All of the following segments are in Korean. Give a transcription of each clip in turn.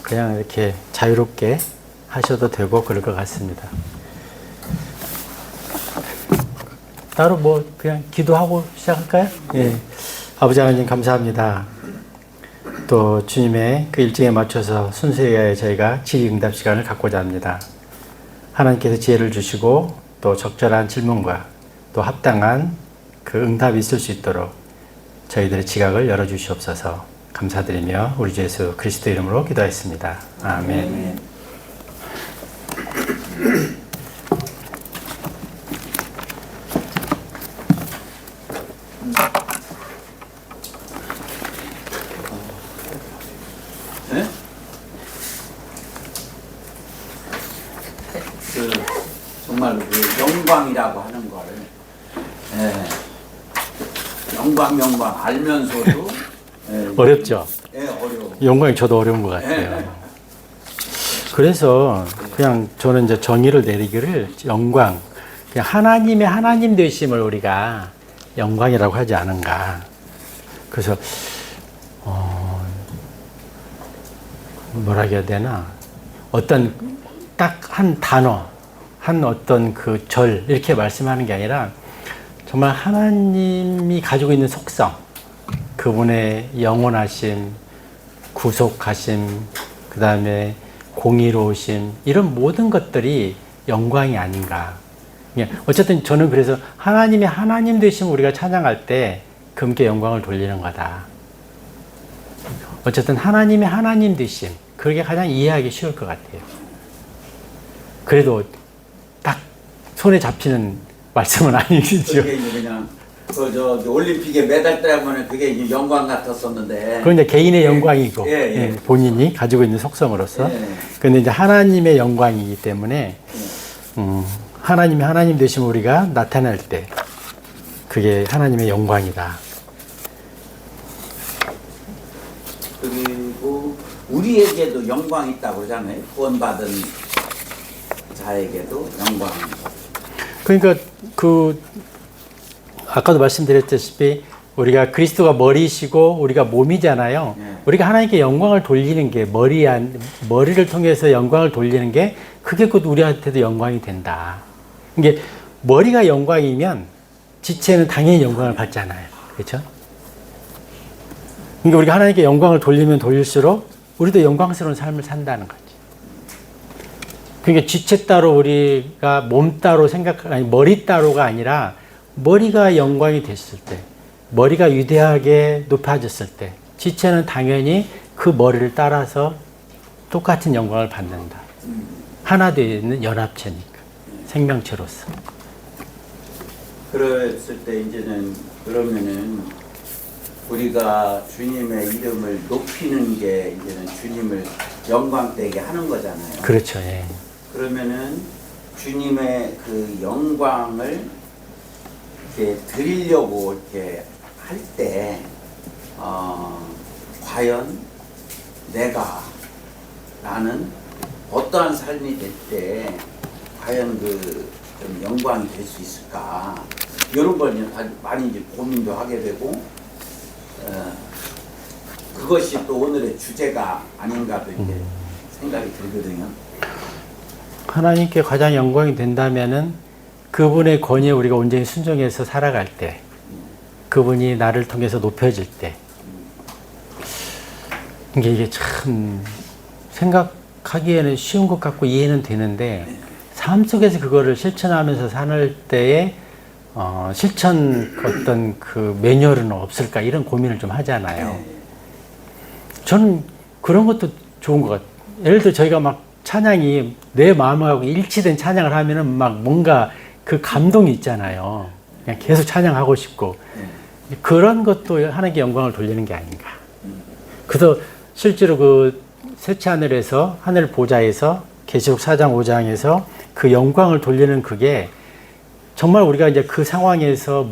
그냥 이렇게 자유롭게 하셔도 되고 그럴 것 같습니다. 따로 뭐 그냥 기도하고 시작할까요? 예. 아버지 하나님 감사합니다. 또 주님의 그 일정에 맞춰서 순수하게 저희가 질의응답 시간을 갖고자 합니다. 하나님께서 지혜를 주시고 또 적절한 질문과 또 합당한 그 응답이 있을 수 있도록 저희들의 지각을 열어주시옵소서. 감사드리며 우리 주 예수 그리스도 이름으로 기도했습니다. 아멘. 정말로 그 영광이라고 하는 거를 영광 알면서도 어렵죠? 어려워. 영광이 저도 어려운 것 같아요. 그래서 그냥 저는 이제 정의를 내리기를 영광, 그냥 하나님의 하나님 되심을 우리가 영광이라고 하지 않은가. 그래서 뭐라 해야 되나, 어떤 딱 한 단어, 한 어떤 그 절 이렇게 말씀하는 게 아니라 정말 하나님이 가지고 있는 속성, 그분의 영원하심, 구속하심, 그 다음에 공의로우심, 이런 모든 것들이 영광이 아닌가. 어쨌든 저는 그래서 하나님의 하나님 되심 우리가 찬양할 때 그분께 영광을 돌리는 거다. 어쨌든 하나님의 하나님 되심, 그게 가장 이해하기 쉬울 것 같아요. 그래도 딱 손에 잡히는 말씀은 아니시죠. 그게 그냥 올림픽에 메달 때문에 그게 이제 영광 같았었는데. 그건 이제 개인의 영광이고, 예. 본인이 가지고 있는 속성으로서. 근데 이제 하나님의 영광이기 때문에, 하나님이 하나님 되신 우리가 나타날 때, 그게 하나님의 영광이다. 그리고 우리에게도 영광이 있다고 그러잖아요. 구원받은 자에게도 영광. 그러니까 아까도 말씀드렸다시피 우리가 그리스도가 머리시고 우리가 몸이잖아요. 우리가 하나님께 영광을 돌리는 게 머리를 통해서 영광을 돌리는 게 그게 곧 우리한테도 영광이 된다. 이게 머리가 영광이면 지체는 당연히 영광을 받잖아요. 그렇죠? 그러니까 우리가 하나님께 영광을 돌리면 돌릴수록 우리도 영광스러운 삶을 산다는 거지. 그러니까 지체 따로 우리가 몸 따로 아니 머리 따로가 아니라 머리가 영광이 됐을 때, 머리가 위대하게 높아졌을 때, 지체는 당연히 그 머리를 따라서 똑같은 영광을 받는다. 하나 되어 있는 연합체니까, 생명체로서. 그랬을 때 이제는 그러면은 우리가 주님의 이름을 높이는 게 이제는 주님을 영광되게 하는 거잖아요. 그렇죠. 예. 그러면은 주님의 그 영광을 이렇게 드리려고 이렇게 할 때, 과연 나는 어떠한 삶이 될 때, 과연 좀 영광이 될 수 있을까? 이런 걸 이제 많이 이제 고민도 하게 되고, 그것이 또 오늘의 주제가 아닌가도 이제 생각이 들거든요. 하나님께 가장 영광이 된다면은 그분의 권위에 우리가 온전히 순종해서 살아갈 때, 그분이 나를 통해서 높여질 때, 이게 참 생각하기에는 쉬운 것 같고 이해는 되는데, 삶 속에서 그거를 실천하면서 사는 때에 실천 어떤 그 매뉴얼은 없을까, 이런 고민을 좀 하잖아요. 저는 그런 것도 좋은 것 같아요. 예를 들어 저희가 막 찬양이 내 마음하고 일치된 찬양을 하면은 막 뭔가 그 감동이 있잖아요. 그냥 계속 찬양하고 싶고. 그런 것도 하나님께 영광을 돌리는 게 아닌가. 그래서 실제로 그 셋째 하늘에서, 하늘 보좌에서, 계시록 4장 5장에서 그 영광을 돌리는 그게 정말 우리가 이제 그 상황에서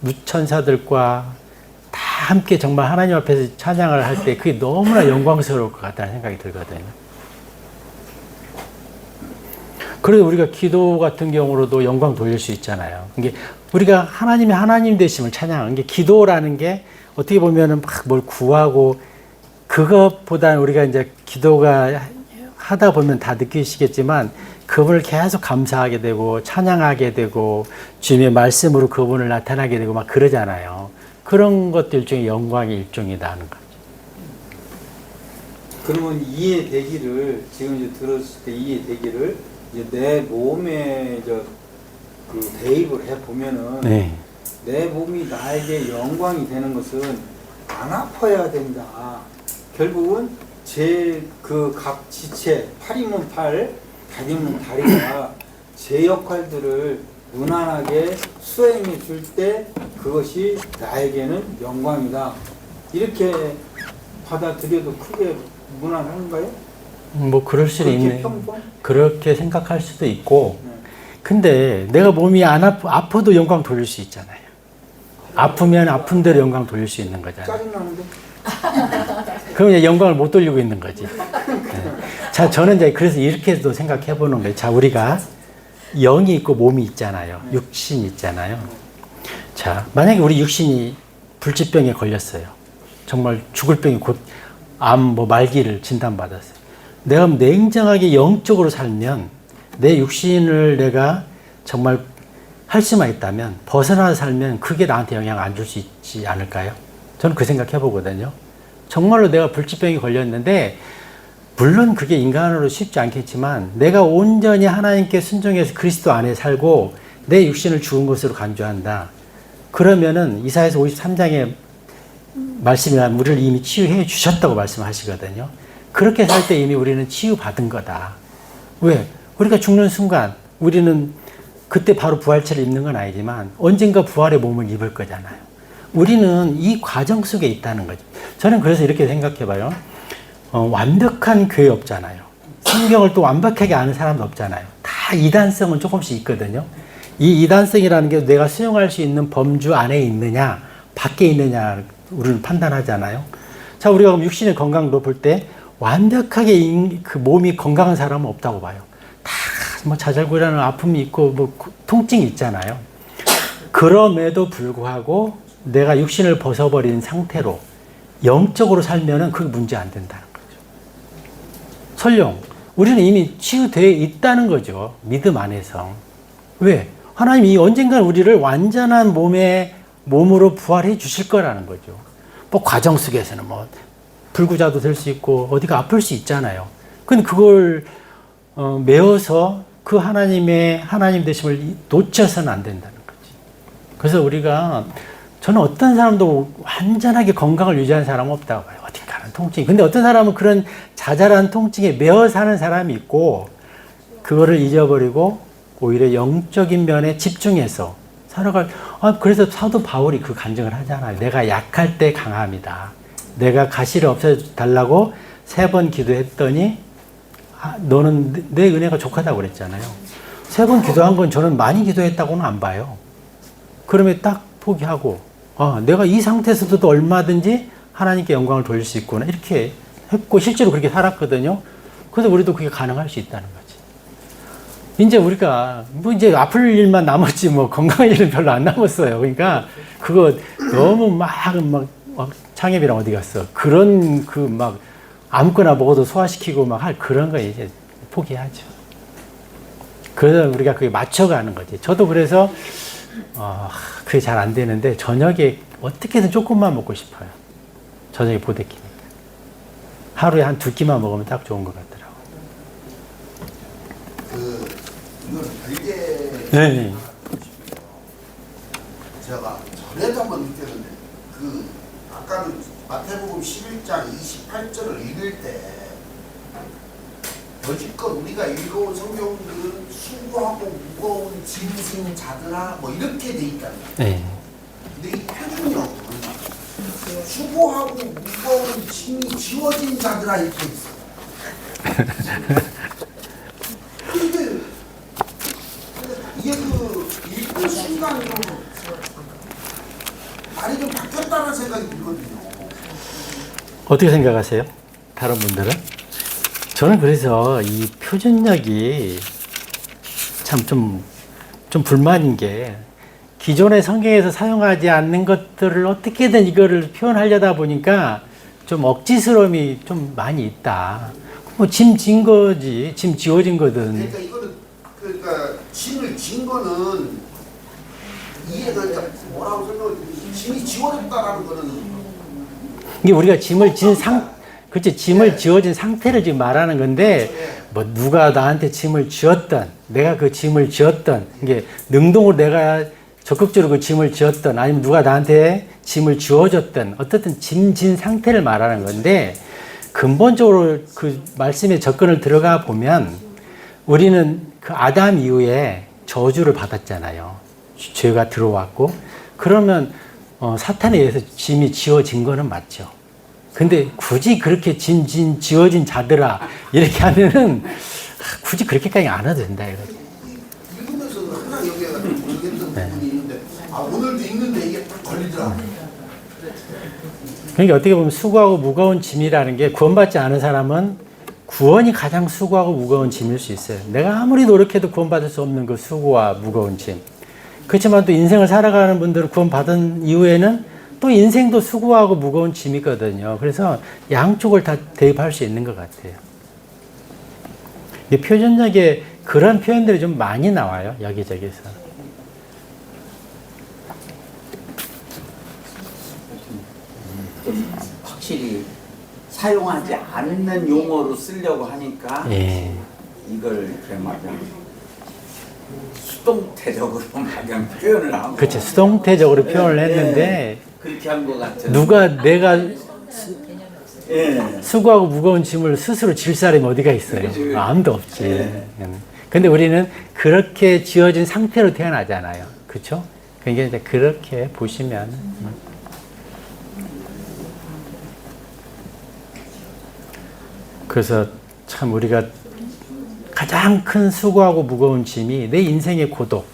무천사들과 다 함께 정말 하나님 앞에서 찬양을 할 때 그게 너무나 영광스러울 것 같다는 생각이 들거든요. 그래서 우리가 기도 같은 경우로도 영광 돌릴 수 있잖아요. 이게 우리가 하나님의 하나님 되심을 찬양하는 게, 기도라는 게 어떻게 보면은 막 뭘 구하고 그것보다는 우리가 이제 기도가 하다 보면 다 느끼시겠지만 그분을 계속 감사하게 되고 찬양하게 되고 주님의 말씀으로 그분을 나타나게 되고 막 그러잖아요. 그런 것도 일종의 영광의 일종이다 하는 거죠. 그러면 이해되기를 지금 이제 들었을 때 이해되기를 이제 내 몸에 그 대입을 해 보면은 네. 내 몸이 나에게 영광이 되는 것은 안 아파야 된다. 결국은 제 그 각 지체, 팔이면 팔, 다리면 다리가 제 역할들을 무난하게 수행해 줄 때 그것이 나에게는 영광이다. 이렇게 받아들여도 크게 무난한가요? 뭐 그럴 수도 그렇게 있네. 평범? 그렇게 생각할 수도 있고. 네. 근데 내가 몸이 안 아파도 영광 돌릴 수 있잖아요. 아프면 아픈 대로 영광 돌릴 수 있는 거잖아요. 짜증나는데? 그럼 이제 영광을 못 돌리고 있는 거지. 네. 자, 저는 이제 그래서 이렇게도 생각해 보는 거예요. 자, 우리가 영이 있고 몸이 있잖아요. 육신이 있잖아요. 자, 만약에 우리 육신이 불치병에 걸렸어요. 정말 죽을 병이 곧 암, 뭐 말기를 진단받았어요. 내가 냉정하게 영적으로 살면 내 육신을 내가 정말 할 수만 있다면 벗어나서 살면 그게 나한테 영향 안 줄 수 있지 않을까요? 저는 그 생각 해보거든요. 정말로 내가 불치병이 걸렸는데 물론 그게 인간으로 쉽지 않겠지만 내가 온전히 하나님께 순종해서 그리스도 안에 살고 내 육신을 죽은 것으로 간주한다. 그러면은 이사야서 53장에 말씀이 나면 우리를 이미 치유해 주셨다고 말씀하시거든요. 그렇게 살 때 이미 우리는 치유받은 거다. 왜? 우리가 죽는 순간 우리는 그때 바로 부활체를 입는 건 아니지만 언젠가 부활의 몸을 입을 거잖아요. 우리는 이 과정 속에 있다는 거죠. 저는 그래서 이렇게 생각해 봐요. 완벽한 교회 없잖아요. 성경을 또 완벽하게 아는 사람도 없잖아요. 다 이단성은 조금씩 있거든요. 이 이단성이라는 게 내가 수용할 수 있는 범주 안에 있느냐, 밖에 있느냐, 우리는 판단하잖아요. 자, 우리가 그럼 육신의 건강도 볼 때 완벽하게 그 몸이 건강한 사람은 없다고 봐요. 다 뭐 자잘구레한 아픔이 있고 뭐 통증이 있잖아요. 그럼에도 불구하고 내가 육신을 벗어버린 상태로 영적으로 살면은 그게 문제 안 된다는 거죠. 설령 우리는 이미 치유되어 있다는 거죠. 믿음 안에서. 왜? 하나님이 언젠간 우리를 완전한 몸으로 부활해 주실 거라는 거죠. 뭐 과정 속에서는 뭐 불구자도 될 수 있고 어디가 아플 수 있잖아요. 근데 그걸 메워서 그 하나님 되심을 놓쳐서는 안 된다는 거지. 그래서 우리가 저는 어떤 사람도 완전하게 건강을 유지하는 사람은 없다고 봐요. 어딘가는 통증이. 근데 어떤 사람은 그런 자잘한 통증에 매어 사는 사람이 있고 그거를 잊어버리고 오히려 영적인 면에 집중해서 살아갈. 그래서 사도 바울이 그 간증을 하잖아요. 내가 약할 때 강함이다. 내가 가시를 없애달라고 3번 기도했더니 너는 내 은혜가 족하다고 그랬잖아요. 3번 기도한 건 저는 많이 기도했다고는 안 봐요. 그러면 딱 포기하고 내가 이 상태에서도 얼마든지 하나님께 영광을 돌릴 수 있구나 이렇게 했고 실제로 그렇게 살았거든요. 그래서 우리도 그게 가능할 수 있다는 거지. 이제 우리가 뭐 이제 아플 일만 남았지 뭐 건강한 일은 별로 안 남았어요. 그러니까 그거 너무 막 창엽이랑 어디 갔어? 그런 그 막 아무거나 먹어도 소화시키고 막 할 그런 거 이제 포기하죠. 그래서 우리가 그게 맞춰가는 거지. 저도 그래서 그게 잘 안 되는데 저녁에 어떻게든 조금만 먹고 싶어요. 저녁에 보대끼니까. 하루에 한 2끼만 먹으면 딱 좋은 것 같더라고요. 이건 별개. 네. 제가 전에도 한번 느꼈는데 아까는 마태복음 11장 28절을 읽을 때 여지껏 우리가 읽어온 성경들은 수고하고 무거운 짐진 자들아 뭐 이렇게 돼 있다는 거예요. 네. 근데 이 표준형은 수고하고 무거운 짐이 지워진 자들아 이렇게 있어요. 이게 읽는 순간 좀 말이 좀 바뀌었다는 생각이 들거든요. 어떻게 생각하세요? 다른 분들은? 저는 그래서 이 표준력이 참 좀 불만인 게 기존의 성경에서 사용하지 않는 것들을 어떻게든 이거를 표현하려다 보니까 좀 억지스러움이 좀 많이 있다. 뭐 짐 진 거지, 짐 지워진 거든. 그러니까 이거는 그러니까 짐을 진 거는 이해가 그러니까 뭐라고 설명을 짐이 지워졌다라는 거는 이게 우리가 짐을 진 그렇지, 짐을 지워진 상태를 지금 말하는 건데, 뭐 누가 나한테 짐을 지었던, 내가 그 짐을 지었던, 이게 능동으로 내가 적극적으로 그 짐을 지었던, 아니면 누가 나한테 짐을 지워줬던, 어떻든 짐 진 상태를 말하는 건데, 근본적으로 그 말씀에 접근을 들어가 보면, 우리는 그 아담 이후에 저주를 받았잖아요. 죄가 들어왔고, 그러면 사탄에 의해서 짐이 지워진 거는 맞죠. 근데 굳이 그렇게 지워진 자들아 이렇게 하면은 굳이 그렇게까지 안 해도 된다 이거죠. 읽으면서 항상 여기가 모르겠던 부분이 있는데 오늘도 읽는데 이게 딱 걸리더라. 그러니까 어떻게 보면 수고하고 무거운 짐이라는 게 구원받지 않은 사람은 구원이 가장 수고하고 무거운 짐일 수 있어요. 내가 아무리 노력해도 구원받을 수 없는 그 수고와 무거운 짐. 그렇지만 또 인생을 살아가는 분들은 구원받은 이후에는 또 인생도 수고하고 무거운 짐이거든요. 그래서 양쪽을 다 대입할 수 있는 것 같아요. 표준적에 그런 표현들이 좀 많이 나와요. 여기저기서. 확실히 사용하지 않는 용어로 쓰려고 하니까 예. 이걸 이렇게 말하면 수동태적으로 그냥 표현을 하고 그렇죠. 수동태적으로 표현을 했는데 그렇게 한 것 같은 누가 내가 예. 수고하고 무거운 짐을 스스로 질 사람이 어디가 있어요? 그치. 아무도 없지. 네. 근데 우리는 그렇게 지어진 상태로 태어나잖아요. 그렇죠? 그러니까 이제 그렇게 보시면 그래서 참 우리가 가장 큰 수고하고 무거운 짐이 내 인생의 고독,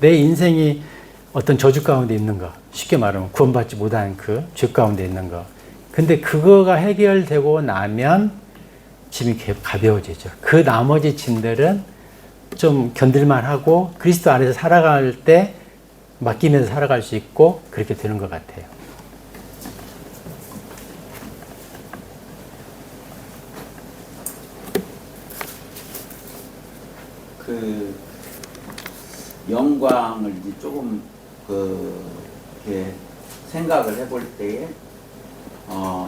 내 인생이 어떤 저주 가운데 있는 거, 쉽게 말하면 구원받지 못한 그 죄 가운데 있는 거. 근데 그거가 해결되고 나면 짐이 가벼워지죠. 그 나머지 짐들은 좀 견딜만 하고 그리스도 안에서 살아갈 때 맡기면서 살아갈 수 있고 그렇게 되는 것 같아요. 그 영광을 이제 조금 이렇게 생각을 해볼 때에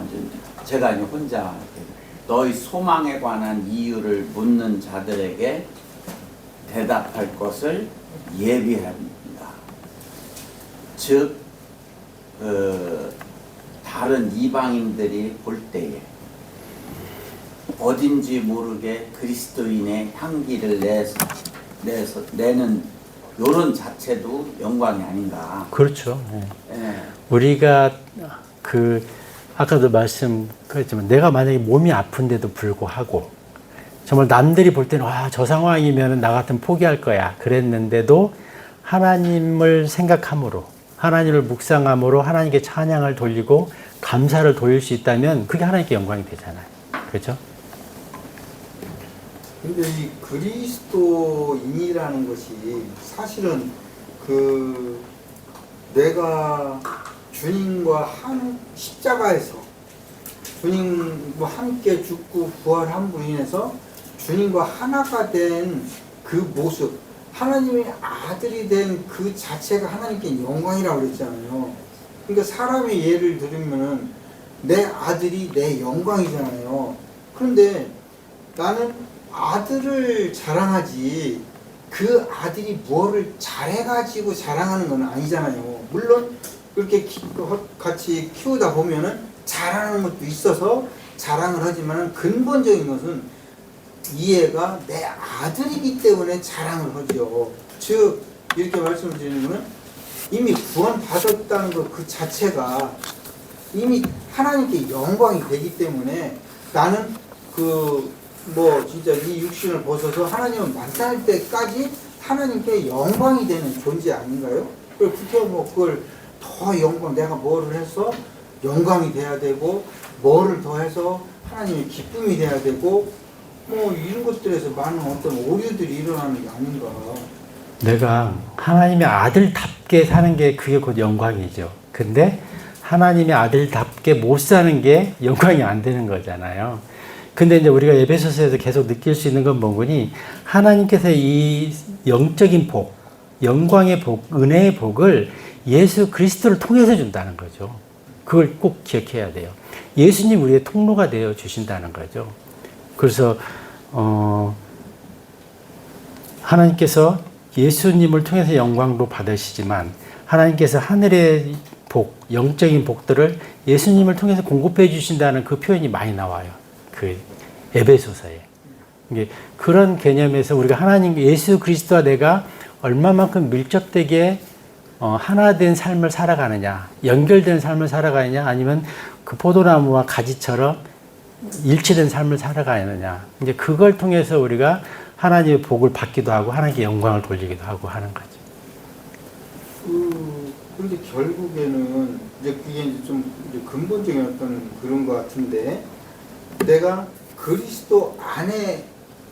이제 제가 이제 혼자 이렇게 너희 소망에 관한 이유를 묻는 자들에게 대답할 것을 예비합니다. 즉 다른 이방인들이 볼 때에 어딘지 모르게 그리스도인의 향기를 내는 요런 자체도 영광이 아닌가. 그렇죠. 네. 예. 우리가 아까도 말씀드렸지만 내가 만약에 몸이 아픈데도 불구하고 정말 남들이 볼 때는 와, 저 상황이면 나 같으면 포기할 거야 그랬는데도 하나님을 생각함으로 하나님을 묵상함으로 하나님께 찬양을 돌리고 감사를 돌릴 수 있다면 그게 하나님께 영광이 되잖아요. 그렇죠? 근데 이 그리스도인이라는 것이 사실은 내가 주님과 십자가에서 주님과 함께 죽고 부활한 분으로 인해서 주님과 하나가 된 그 모습, 하나님의 아들이 된 그 자체가 하나님께 영광이라고 그랬잖아요. 그러니까 사람의 예를 들으면은 내 아들이 내 영광이잖아요. 그런데 나는 아들을 자랑하지 그 아들이 뭐를 잘해가지고 자랑하는 건 아니잖아요. 물론 그렇게 같이 키우다 보면은 자랑하는 것도 있어서 자랑을 하지만 근본적인 것은 이해가 내 아들이기 때문에 자랑을 하죠. 즉 이렇게 말씀을 드리는 것은 이미 구원받았다는 것 그 자체가 이미 하나님께 영광이 되기 때문에 나는 진짜 이 육신을 벗어서 하나님을 만날 때까지 하나님께 영광이 되는 존재 아닌가요? 그렇게 그걸 더 영광, 내가 뭐를 해서 영광이 돼야 되고, 뭐를 더 해서 하나님의 기쁨이 돼야 되고, 이런 것들에서 많은 어떤 오류들이 일어나는 게 아닌가. 내가 하나님의 아들답게 사는 게 그게 곧 영광이죠. 근데 하나님의 아들답게 못 사는 게 영광이 안 되는 거잖아요. 근데 이제 우리가 에베소서에서 계속 느낄 수 있는 건 뭐니? 하나님께서 이 영적인 복, 영광의 복, 은혜의 복을 예수 그리스도를 통해서 준다는 거죠. 그걸 꼭 기억해야 돼요. 예수님 우리의 통로가 되어 주신다는 거죠. 그래서 하나님께서 예수님을 통해서 영광도 받으시지만 하나님께서 하늘의 복, 영적인 복들을 예수님을 통해서 공급해 주신다는 그 표현이 많이 나와요. 그 에베소서에. 그런 개념에서 우리가 하나님, 예수 그리스도와 내가 얼마만큼 밀접되게 하나 된 삶을 살아가느냐, 연결된 삶을 살아가느냐, 아니면 그 포도나무와 가지처럼 일치된 삶을 살아가느냐. 이제 그걸 통해서 우리가 하나님의 복을 받기도 하고 하나님께 영광을 돌리기도 하고 하는 거죠. 근데 결국에는 이제 그게 이제 좀 이제 근본적인 어떤 그런 것 같은데, 내가 그리스도 안에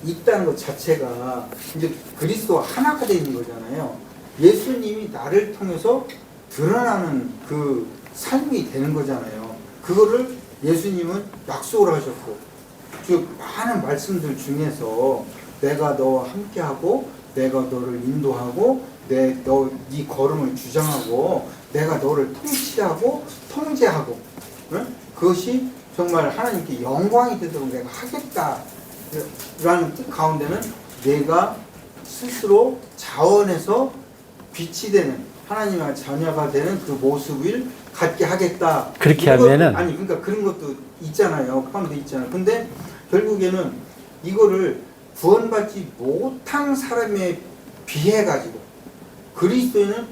있다는 것 자체가 이제 그리스도와 하나가 되는 거잖아요. 예수님이 나를 통해서 드러나는 그 삶이 되는 거잖아요. 그거를 예수님은 약속을 하셨고, 즉 많은 말씀들 중에서 내가 너와 함께하고, 내가 너를 인도하고, 네 걸음을 주장하고, 내가 너를 통치하고 통제하고, 응? 그것이 정말 하나님께 영광이 되도록 내가 하겠다라는 뜻 가운데는 내가 스스로 자원해서 빛이 되는 하나님의 자녀가 되는 그 모습을 갖게 하겠다. 그렇게 하면은 아니 그러니까 그런 것도 있잖아요. 포함되어 있잖아요. 근데 결국에는 이거를 구원받지 못한 사람에 비해 가지고 그리스도인은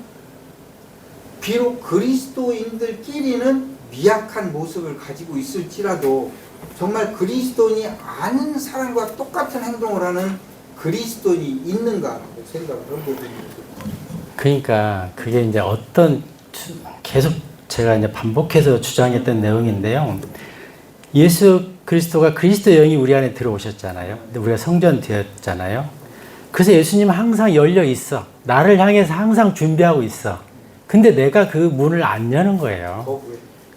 비록 그리스도인들끼리는 미약한 모습을 가지고 있을지라도 정말 그리스도인이 아는 사람과 똑같은 행동을 하는 그리스도인이 있는가라고 생각을 하거든요. 그러니까 그게 이제 계속 제가 이제 반복해서 주장했던 내용인데요. 예수 그리스도가 그리스도 영이 우리 안에 들어오셨잖아요. 근데 우리가 성전 되었잖아요. 그래서 예수님은 항상 열려 있어. 나를 향해서 항상 준비하고 있어. 근데 내가 그 문을 안 여는 거예요.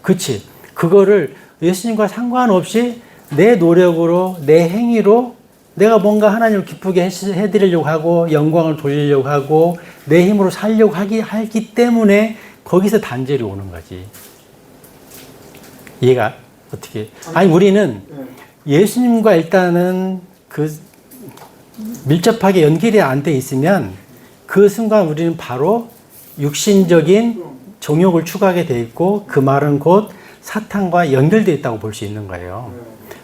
그치? 그거를 예수님과 상관없이 내 노력으로, 내 행위로 내가 뭔가 하나님을 기쁘게 해드리려고 하고, 영광을 돌리려고 하고, 내 힘으로 살려고 하기 때문에 거기서 단절이 오는 거지. 얘가 어떻게? 아니, 우리는 예수님과 일단은 밀접하게 연결이 안 돼 있으면 그 순간 우리는 바로 육신적인 정욕을 추구하게 돼 있고, 그 말은 곧 사탄과 연결되어 있다고 볼 수 있는 거예요.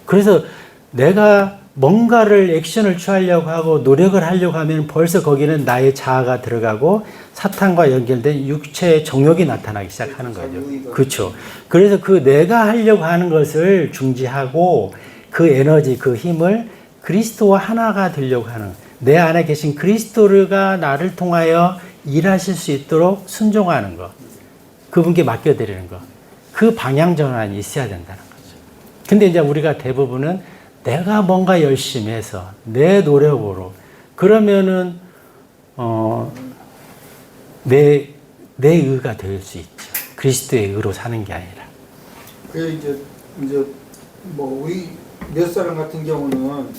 그래서 내가 뭔가를 액션을 취하려고 하고 노력을 하려고 하면 벌써 거기는 나의 자아가 들어가고 사탄과 연결된 육체의 정욕이 나타나기 시작하는 거죠. 그렇죠. 그래서 그 내가 하려고 하는 것을 중지하고 그 에너지, 그 힘을 그리스도와 하나가 되려고 하는, 내 안에 계신 그리스도가 나를 통하여 일하실 수 있도록 순종하는 것, 그분께 맡겨드리는 것, 그 방향 전환이 있어야 된다는 거죠. 근데 이제 우리가 대부분은 내가 뭔가 열심히 해서 내 노력으로 그러면은 내 의가 될 수 있죠. 그리스도의 의로 사는 게 아니라. 그 이제 뭐 우리 몇 사람 같은 경우는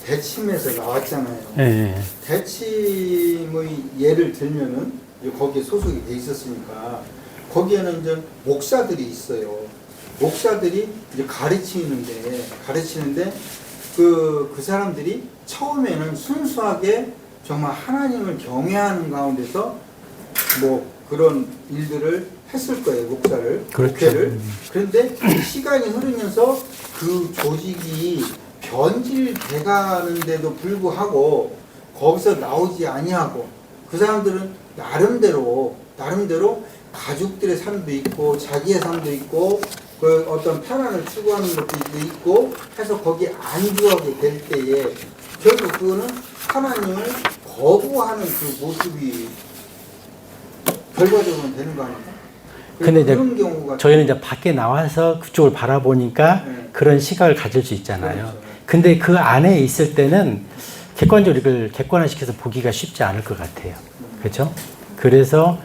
대침에서 나왔잖아요. 네. 대침의 예를 들면은 거기에 소속이 돼 있었으니까 거기에는 이제 목사들이 있어요. 목사들이 이제 가르치는데 그 사람들이 처음에는 순수하게 정말 하나님을 경외하는 가운데서 뭐 그런 일들을 했을 거예요. 목사를, 목회를. 그런데 시간이 흐르면서 그 조직이 변질돼 가는데도 불구하고 거기서 나오지 아니하고 그 사람들은 나름대로 가족들의 삶도 있고 자기의 삶도 있고 그 어떤 편안을 추구하는 것도 있고 해서 거기에 안주하게 될 때에 결국 그거는 하나님을 거부하는 그 모습이 결과적으로 되는 거 아닙니까? 근데 이제 그런 경우가 저희는 이제 밖에 나와서 그쪽을 바라보니까 그런 시각을 가질 수 있잖아요. 그렇죠. 근데 그 안에 있을 때는 객관적으로 이걸 객관화시켜서 보기가 쉽지 않을 것 같아요. 그렇죠? 그래서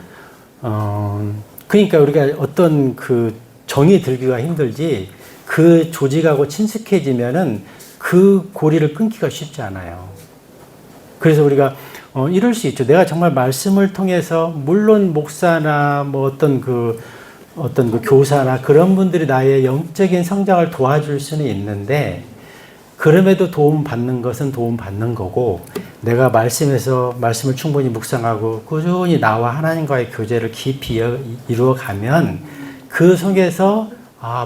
그러니까 우리가 어떤 그 정이 들기가 힘들지 그 조직하고 친숙해지면은 그 고리를 끊기가 쉽지 않아요. 그래서 우리가 이럴 수 있죠. 내가 정말 말씀을 통해서 물론 목사나 뭐 어떤 그 교사나 그런 분들이 나의 영적인 성장을 도와줄 수는 있는데 그럼에도 도움 받는 것은 도움 받는 거고 내가 말씀을 충분히 묵상하고 꾸준히 나와 하나님과의 교제를 깊이 이루어가면 그 속에서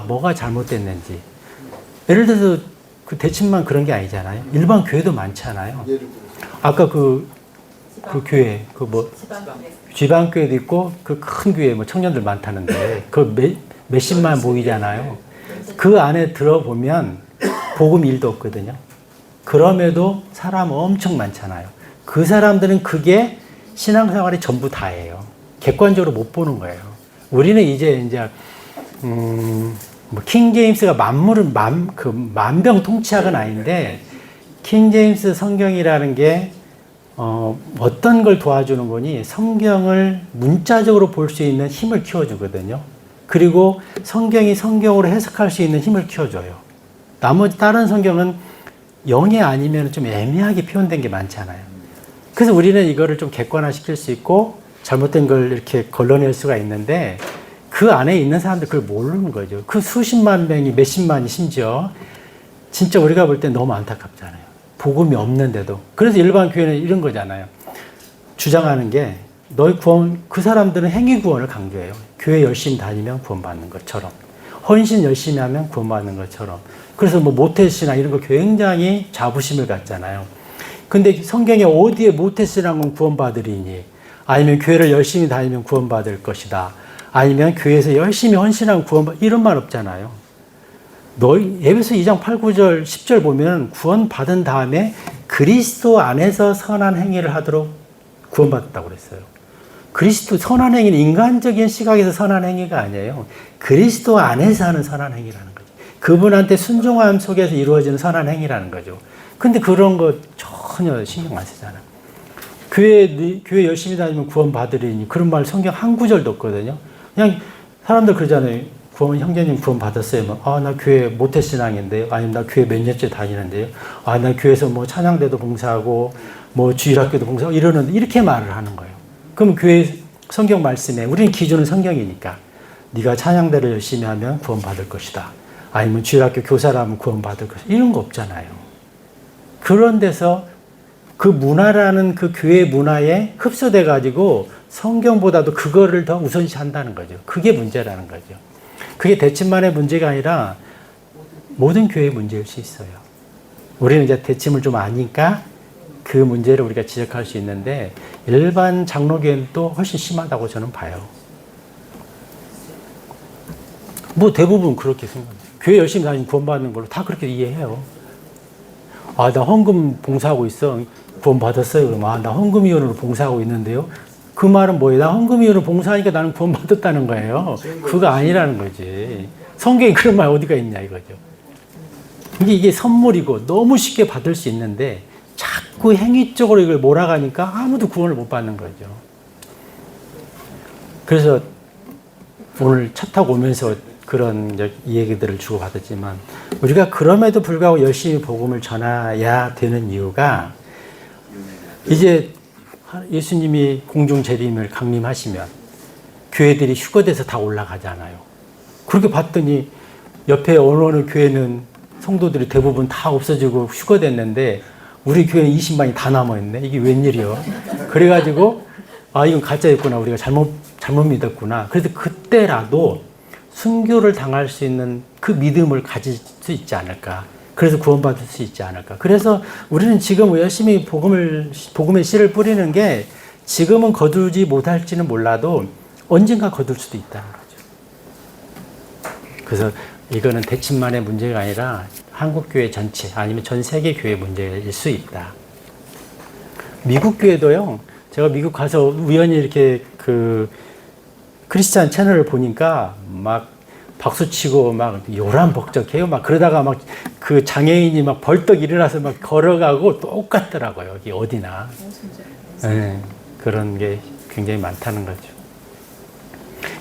뭐가 잘못됐는지 예를 들어서 그 대칭만 그런 게 아니잖아요. 일반 교회도 많잖아요. 아까 그 교회 지방교회도 있고 그 큰 교회 뭐 청년들 많다는데 그 몇십만 모이잖아요. 그 안에 들어보면 복음 일도 없거든요. 그럼에도 사람 엄청 많잖아요. 그 사람들은 그게 신앙생활이 전부 다예요. 객관적으로 못 보는 거예요. 우리는 이제 뭐 킹제임스가 만병통치약은 아닌데 킹제임스 성경이라는 게 어떤 걸 도와주는 거니 성경을 문자적으로 볼 수 있는 힘을 키워주거든요. 그리고 성경이 성경으로 해석할 수 있는 힘을 키워줘요. 나머지 다른 성경은 영이 아니면 좀 애매하게 표현된 게 많잖아요. 그래서 우리는 이거를 좀 객관화시킬 수 있고 잘못된 걸 이렇게 걸러낼 수가 있는데 그 안에 있는 사람들 그걸 모르는 거죠. 그 수십만 명이 몇십만이 심지어 진짜 우리가 볼 때 너무 안타깝잖아요. 복음이 없는데도. 그래서 일반 교회는 이런 거잖아요. 주장하는 게 너희 구원, 그 사람들은 행위 구원을 강조해요. 교회 열심히 다니면 구원받는 것처럼. 헌신 열심히 하면 구원받는 것처럼. 그래서 뭐 모태신앙 이런 거 굉장히 자부심을 갖잖아요. 근데 성경에 어디에 모태신앙은 구원받으리니? 아니면 교회를 열심히 다니면 구원받을 것이다. 아니면 교회에서 열심히 헌신하면 이런 말 없잖아요. 너희 에베소 2장 8, 9절, 10절 보면 구원받은 다음에 그리스도 안에서 선한 행위를 하도록 구원받았다고 그랬어요. 그리스도 선한 행위는 인간적인 시각에서 선한 행위가 아니에요. 그리스도 안에서 하는 선한 행위라는 거죠. 그분한테 순종함 속에서 이루어지는 선한 행위라는 거죠. 근데 그런 거 전혀 신경 안 쓰잖아요. 교회 열심히 다니면 구원받으리니 그런 말 성경 한 구절도 없거든요. 그냥 사람들 그러잖아요. 형제님 구원 받았어요. 나 교회 모태신앙인데요. 아니면 나 교회 몇 년째 다니는데요. 나 교회에서 뭐 찬양대도 봉사하고 뭐 주일학교도 봉사하고 이러는데 이렇게 말을 하는 거예요. 그럼 교회 성경 말씀에 우리는 기준은 성경이니까 네가 찬양대를 열심히 하면 구원 받을 것이다. 아니면 주일학교 교사라면 구원 받을 것이다. 이런 거 없잖아요. 그런 데서 그 문화라는 그 교회 문화에 흡수돼 가지고 성경보다도 그거를 더 우선시한다는 거죠. 그게 문제라는 거죠. 그게 대침만의 문제가 아니라 모든 교회의 문제일 수 있어요. 우리는 이제 대침을 좀 아니까 그 문제를 우리가 지적할 수 있는데 일반 장로교회는 또 훨씬 심하다고 저는 봐요. 뭐 대부분 그렇게 생각해요. 교회 열심히 다니면 구원받는 걸로 다 그렇게 이해해요. 나 헌금 봉사하고 있어. 구원 받았어요. 그러면 나 헌금위원으로 봉사하고 있는데요. 그 말은 뭐예요? 나 헌금위원으로 봉사하니까 나는 구원 받았다는 거예요. 그거 아니라는 거지. 성경에 그런 말 어디가 있냐 이거죠. 이게 선물이고 너무 쉽게 받을 수 있는데 자꾸 행위 쪽으로 이걸 몰아가니까 아무도 구원을 못 받는 거죠. 그래서 오늘 차 타고 오면서 그런 이 얘기들을 주고받았지만 우리가 그럼에도 불구하고 열심히 복음을 전해야 되는 이유가 이제 예수님이 공중 재림을 강림하시면 교회들이 휴거돼서 다 올라가잖아요. 그렇게 봤더니 옆에 어느 교회는 성도들이 대부분 다 없어지고 휴거됐는데 우리 교회는 20만이 다 남아있네. 이게 웬일이요? 그래가지고 이건 가짜였구나. 우리가 잘못 믿었구나. 그래서 그때라도 순교를 당할 수 있는 그 믿음을 가질 수 있지 않을까. 그래서 구원받을 수 있지 않을까. 그래서 우리는 지금 열심히 복음의 씨를 뿌리는 게 지금은 거두지 못할지는 몰라도 언젠가 거둘 수도 있다는 거죠. 그래서 이거는 대침만의 문제가 아니라 한국교회 전체 아니면 전 세계 교회 문제일 수 있다. 미국 교회도요. 제가 미국 가서 우연히 이렇게 그 크리스찬 채널을 보니까 막 박수치고 막 요란벅적해요. 막 그러다가 막 그 장애인이 막 벌떡 일어나서 막 걸어가고 똑같더라고요. 여기 어디나. 네, 그런 게 굉장히 많다는 거죠.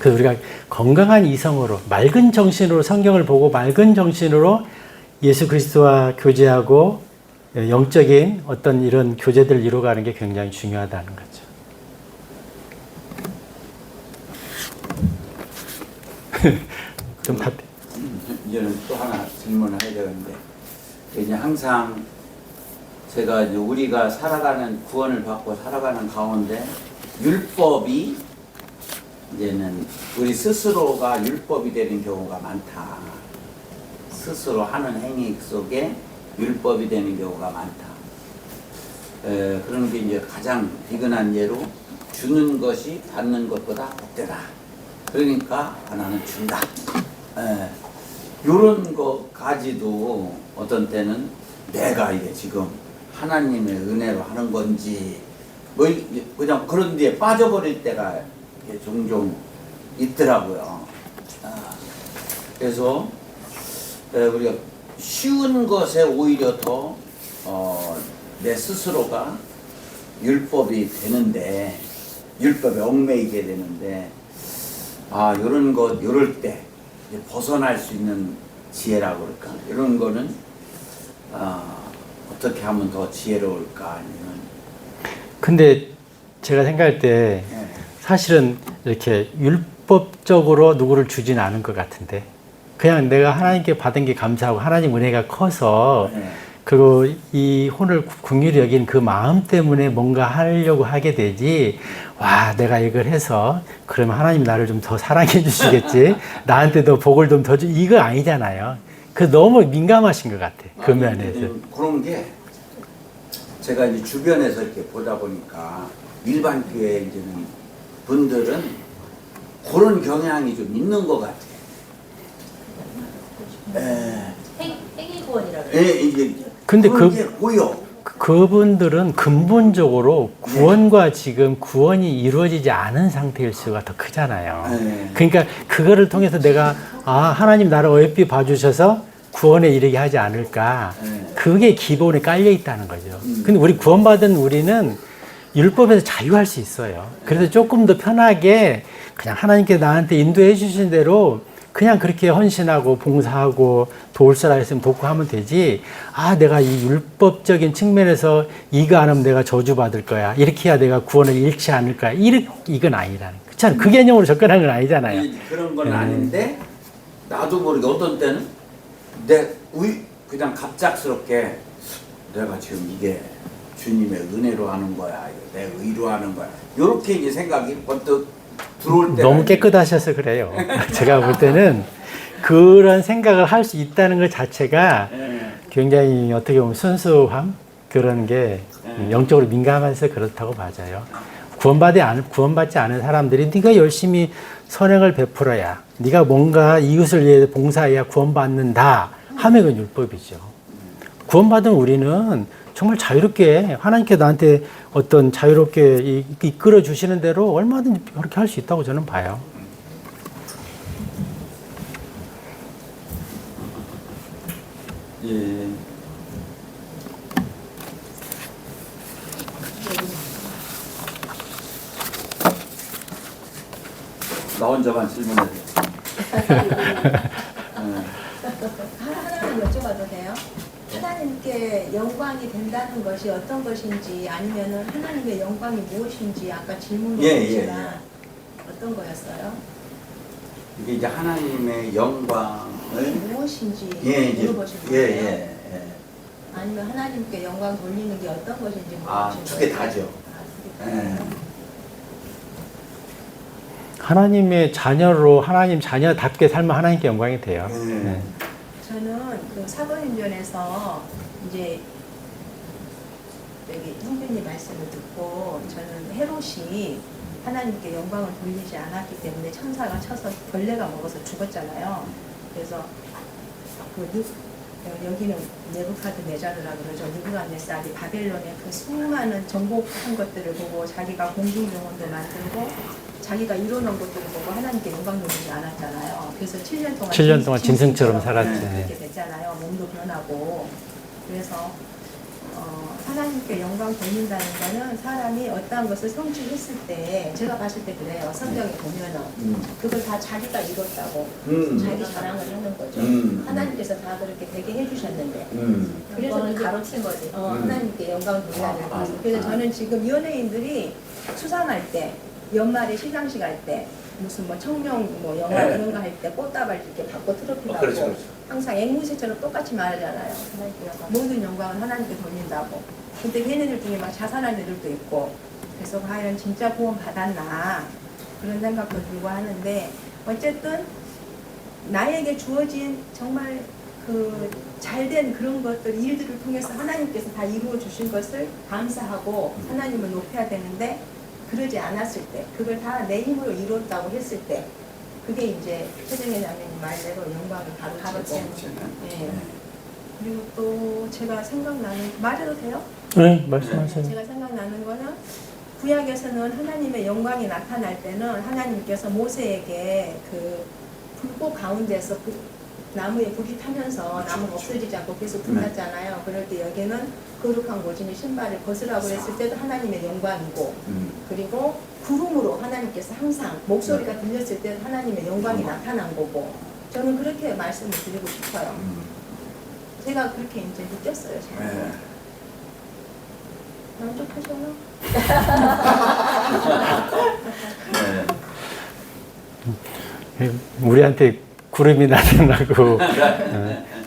그래서 우리가 건강한 이성으로 맑은 정신으로 성경을 보고 맑은 정신으로 예수 그리스도와 교제하고 영적인 어떤 이런 교제들을 이루어가는 게 굉장히 중요하다는 거죠. 좀 답. 이제는 또 하나 질문을 해야 되는데, 이제 항상 제가 이제 우리가 살아가는 구원을 받고 살아가는 가운데 율법이 이제는 우리 스스로가 율법이 되는 경우가 많다. 스스로 하는 행위 속에 율법이 되는 경우가 많다. 그런 게 이제 가장 비근한 예로 주는 것이 받는 것보다 복되다. 그러니까 하나는 준다. 이런 것까지도 어떤 때는 내가 이게 지금 하나님의 은혜로 하는 건지 뭐 그냥 그런 데에 빠져버릴 때가 종종 있더라고요. 그래서 우리가 쉬운 것에 오히려 더 내 스스로가 율법이 되는데, 율법에 얽매이게 되는데, 이런 것, 이럴 때 이제 벗어날 수 있는 지혜라고 그럴까? 이런 거는 어떻게 하면 더 지혜로울까? 아니면 근데 제가 생각할 때 예. 사실은 이렇게 율법적으로 누구를 주진 않은 것 같은데, 그냥 내가 하나님께 받은 게 감사하고 하나님 은혜가 커서 예. 그리고 이 혼을 긍휼히 여긴 그 마음 때문에 뭔가 하려고 하게 되지, 와 내가 이걸 해서 그러면 하나님 나를 좀 더 사랑해 주시겠지, 나한테 더 복을 좀 더 주, 이거 아니잖아요. 그 너무 민감하신 것 같아, 그 면에서. 그런 게 제가 이제 주변에서 이렇게 보다 보니까 일반 교회 이제는 분들은 그런 경향이 좀 있는 것 같아. 행위구원이라고 그래요. 이제 근데 그런 게 보여. 그분들은 근본적으로 구원과 지금 구원이 이루어지지 않은 상태일 수가 더 크잖아요. 네. 그러니까 그거를 통해서 내가 하나님 나를 어여삐 봐주셔서 구원에 이르게 하지 않을까. 네. 그게 기본에 깔려 있다는 거죠. 근데 우리 구원받은 우리는 율법에서 자유할 수 있어요. 그래서 조금 더 편하게 그냥 하나님께 나한테 인도해 주신 대로 그냥 그렇게 헌신하고 봉사하고 도울 사람 있으면 돕고 하면 되지, 내가 이 율법적인 측면에서 이거 안 하면 내가 저주받을 거야, 이렇게 해야 내가 구원을 잃지 않을 거야, 이건 아니라는 거. 참 그 개념으로 접근하는 건 아니잖아요. 그런 건 아닌데, 나도 모르게 어떤 때는 그냥 갑작스럽게 내가 지금 이게 주님의 은혜로 하는 거야, 내 의로 하는 거야, 이렇게 이제 생각이 번뜩 들어올 때 너무 깨끗하셔서 그래요. 제가 볼 때는 그런 생각을 할 수 있다는 것 자체가 굉장히 어떻게 보면 순수함, 그런 게 영적으로 민감해서 그렇다고 맞아요. 구원받지 않은 사람들이 네가 열심히 선행을 베풀어야, 네가 뭔가 이웃을 위해 봉사해야 구원받는다 하면 그건 율법이죠. 구원받은 우리는 정말 자유롭게 하나님께 나한테 어떤 자유롭게 이끌어 주시는 대로 얼마든지 그렇게 할 수 있다고 저는 봐요. 예. 나 혼자만 질문해. 하나만 여쭤봐도 돼요? 하나님께 영광이 된다는 것이 어떤 것인지, 아니면은 하나님의 영광이 무엇인지 아까 질문도 했지만 어떤 거였어요? 이게 이제 하나님의 영광을 무엇인지 이제 물어보신 거예요? 예. 아니면 하나님께 영광 돌리는 게 어떤 것인지 물어보신 거예요? 두 개 다죠. 예. 하나님의 자녀로 하나님 자녀답게 살면 하나님께 영광이 돼요. 네. 저는 그 사도행전에서 이제 여기 형제님 말씀을 듣고, 저는 헤롯이 하나님께 영광을 돌리지 않았기 때문에 천사가 쳐서 벌레가 먹어서 죽었잖아요. 그래서 여기는 네부카드네자르라고 그러죠. 느부갓네살이 바벨론의 그 수많은 정복한 것들을 보고 자기가 공중정원도 만들고 자기가 이뤄놓은 것들을 보고 하나님께 영광 돌리지 않았잖아요. 그래서 7년 동안 짐승처럼 살았죠. 그렇게 됐잖아요. 몸도 변하고. 그래서 하나님께 영광 돌린다는 거는 사람이 어떠한 것을 성취했을 때 제가 봤을 때 그래요. 성경에 보면은 그걸 다 자기가 이뤘다고 자기 자랑을 하는 거죠. 하나님께서 다 그렇게 되게 해주셨는데 그래서 그게 가로챈 거지. 하나님께 영광 돌린다는 거죠. 그래서 저는 지금 연예인들이 수상할 때 연말에 시상식 할 때 무슨 뭐 청룡 뭐 영화 그런 거 할 때 꽃다발 이렇게 받고 트로피 받고 그렇죠, 그렇죠. 항상 앵무새처럼 똑같이 말하잖아요. 모든 영광은 하나님께 돌린다고. 근데 걔네들 중에 막 자살한 애들도 있고 그래서 과연 진짜 구원 받았나 그런 생각도 들고 하는데 어쨌든 나에게 주어진 정말 그 잘된 그런 것들 일들을 통해서 하나님께서 다 이루어 주신 것을 감사하고 하나님을 높여야 되는데 그러지 않았을 때 그걸 다 내 힘으로 이뤘다고 했을 때 그게 이제 최정혜 장로님 말대로 영광을 가로채고 네. 그리고 또 제가 생각나는 말해도 돼요? 네, 말씀하세요. 제가 생각나는 거는 구약에서는 하나님의 영광이 나타날 때는 하나님께서 모세에게 그 불꽃 가운데서 나무에 불이 타면서 나무가 없어지지 않고 계속 불났잖아요. 그럴 때 여기는 거룩한 고진의 신발을 벗으라고 했을 때도 하나님의 영광이고 그리고 구름으로 하나님께서 항상 목소리가 들렸을 때도 하나님의 영광이 나타난 거고 저는 그렇게 말씀을 드리고 싶어요. 제가 그렇게 이제 느꼈어요. 네. 만족하셔요? 네. 우리한테 구름이 나타나고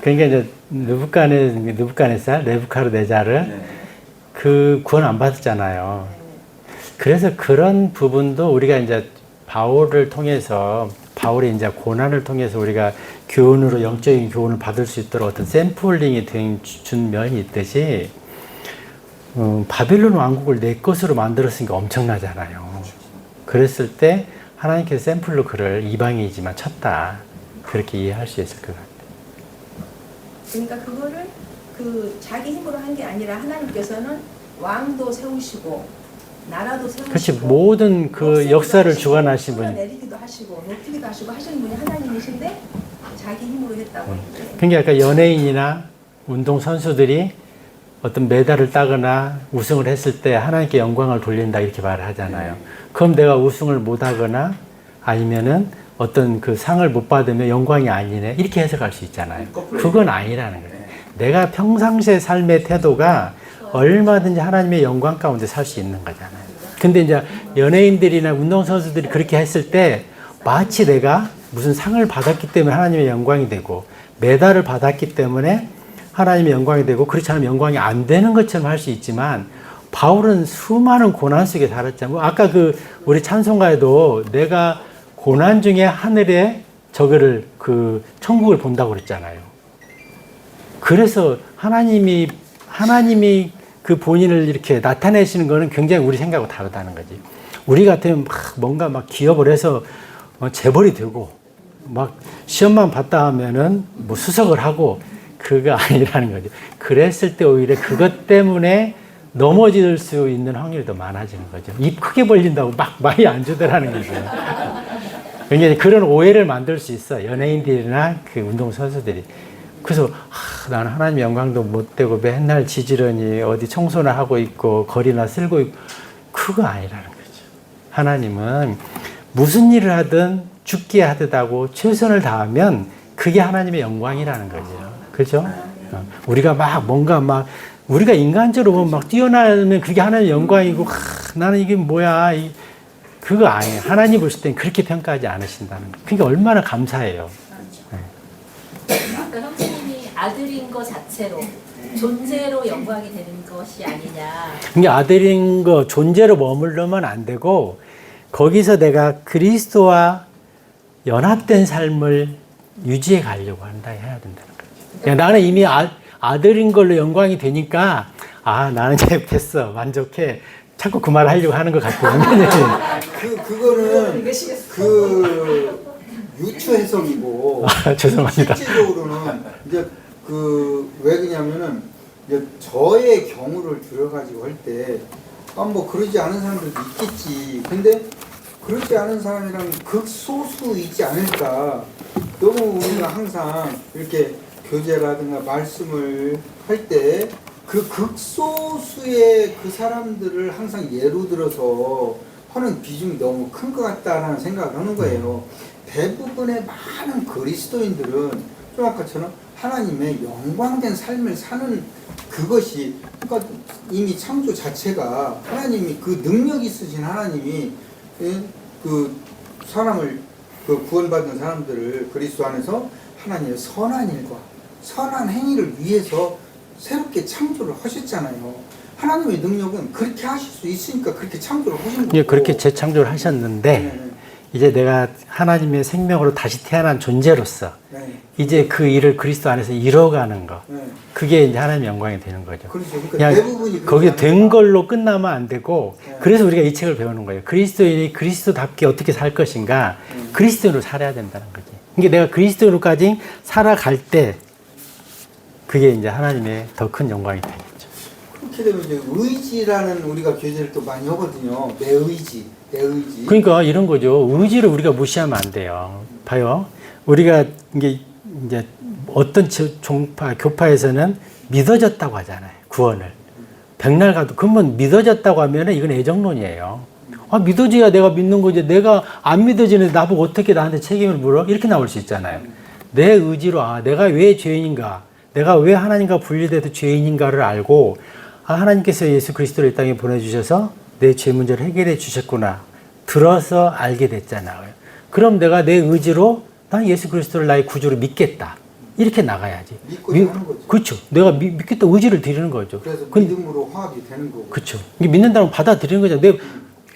그러니까 이제 느부갓네살을 네. 그 구원 안 받았잖아요. 그래서 그런 부분도 우리가 이제 바울을 통해서 바울의 이제 고난을 통해서 우리가 교훈으로 영적인 교훈을 받을 수 있도록 어떤 샘플링이 준 면이 있듯이 바빌론 왕국을 내 것으로 만들었으니까 엄청나잖아요. 그랬을 때 하나님께서 샘플로 그를 이방인이지만 쳤다. 그렇게 이해할 수 있을 것 같아요. 그러니까 그거를 그 자기 힘으로 한 게 아니라 하나님께서는 왕도 세우시고 나라도 세우시고 그렇지, 모든 그 역사를 주관하신 분이. 내리기도 하시고 높이기도 하시고 하시는 분이 하나님이신데 자기 힘으로 했다고. 그러니까 약간 연예인이나 운동 선수들이 어떤 메달을 따거나 우승을 했을 때 하나님께 영광을 돌린다 이렇게 말을 하잖아요. 그럼 내가 우승을 못 하거나 아니면은 어떤 그 상을 못 받으면 영광이 아니네 이렇게 해석할 수 있잖아요. 그건 아니라는 거예요. 내가 평상시의 삶의 태도가 얼마든지 하나님의 영광 가운데 살 수 있는 거잖아요. 근데 이제 연예인들이나 운동선수들이 그렇게 했을 때 마치 내가 무슨 상을 받았기 때문에 하나님의 영광이 되고 메달을 받았기 때문에 하나님의 영광이 되고 그렇지 않으면 영광이 안 되는 것처럼 할 수 있지만 바울은 수많은 고난 속에 살았잖아요. 아까 그 우리 찬송가에도 내가 고난 중에 하늘에 저거를 그 천국을 본다고 그랬잖아요. 그래서 하나님이 그 본인을 이렇게 나타내시는 거는 굉장히 우리 생각하고 다르다는 거지. 우리 같으면 뭔가 막 기업을 해서 재벌이 되고 막 시험만 봤다 하면은 뭐 수석을 하고 그거 아니라는 거죠. 그랬을 때 오히려 그것 때문에 넘어질 수 있는 확률이 더 많아지는 거죠. 입 크게 벌린다고 막 많이 안 주더라는 거죠. 굉장히 그런 오해를 만들 수 있어. 연예인들이나 그 운동선수들이. 그래서 나는 하나님 영광도 못 되고 맨날 지지런히 어디 청소나 하고 있고 거리나 쓸고 있고 그거 아니라는 거죠. 하나님은 무슨 일을 하든 죽게 하듯하고 최선을 다하면 그게 하나님의 영광이라는 거죠. 그렇죠? 우리가 막 뭔가 막 우리가 인간적으로 막 뛰어나면 그게 하나님의 영광이고 나는 이게 뭐야 그거 아니에요. 하나님 보실 땐 그렇게 평가하지 않으신다는 거예요. 그러니까 얼마나 감사해요. 아까 형제님이 아들인 것 자체로 존재로 영광이 되는 것이 아니냐. 그러니까 아들인 거 존재로 머물러면 안 되고 거기서 내가 그리스도와 연합된 삶을 유지해 가려고 한다 해야 된다는 거죠. 그러니까 나는 이미 아들인 걸로 영광이 되니까 나는 이제 됐어 만족해 자꾸 그 말 하려고 하는 것 같거든요. 그거는 그 유추 해석이고 죄송합니다. 실질적으로는 이제 그 왜 그러냐면은 이제 저의 경우를 들어가지고 할 때 뭐 그러지 않은 사람들도 있겠지. 근데 그렇지 않은 사람이랑 극소수 있지 않을까. 너무 우리가 항상 이렇게 교제라든가 말씀을 할 때 그 극소수의 그 사람들을 항상 예로 들어서 하는 비중이 너무 큰 것 같다라는 생각을 하는 거예요. 대부분의 많은 그리스도인들은 좀 아까처럼 하나님의 영광된 삶을 사는 그것이, 그러니까 이미 창조 자체가 하나님이 그 능력 있으신 하나님이 그 사람을 그 구원받은 사람들을 그리스도 안에서 하나님의 선한 일과 선한 행위를 위해서 새롭게 창조를 하셨잖아요. 하나님의 능력은 그렇게 하실 수 있으니까 그렇게 창조를 하신 거고. 예, 그렇게 재창조를 하셨는데 네. 이제 내가 하나님의 생명으로 다시 태어난 존재로서 네. 이제 그 일을 그리스도 안에서 이뤄가는 거. 네. 그게 이제 하나님의 영광이 되는 거죠. 그렇죠. 그러니까 그냥 대부분이 거기에 그렇지 된 않을까. 걸로 끝나면 안 되고 네. 그래서 우리가 이 책을 배우는 거예요. 그리스도인이 그리스도답게 어떻게 살 것인가 그리스도인으로 살아야 된다는 거지. 그러니까 내가 그리스도인으로까지 살아갈 때 그게 이제 하나님의 더 큰 영광이 되겠죠. 그렇게 되면 이제 의지라는 우리가 교제를 또 많이 하거든요. 내 의지, 내 의지. 그러니까 이런 거죠. 의지를 우리가 무시하면 안 돼요. 봐요. 우리가 이제 어떤 종파, 교파에서는 믿어졌다고 하잖아요. 구원을. 백날 가도 그러면 믿어졌다고 하면은 이건 애정론이에요. 아, 믿어져야 내가 믿는 거지. 내가 안 믿어지는데 나보고 어떻게 나한테 책임을 물어? 이렇게 나올 수 있잖아요. 내 의지로 아, 내가 왜 죄인인가? 내가 왜 하나님과 분리돼서 죄인인가를 알고 아, 하나님께서 예수 그리스도를 이 땅에 보내주셔서 내 죄 문제를 해결해 주셨구나. 들어서 알게 됐잖아요. 그럼 내가 내 의지로 난 예수 그리스도를 나의 구주로 믿겠다. 이렇게 나가야지. 믿고자 하는 거죠. 그렇죠. 내가 믿겠다 의지를 드리는 거죠. 그래서 근데 믿음으로 화합이 되는 거고. 그렇죠. 이게 믿는다는 건 받아들이는 거잖아요. 내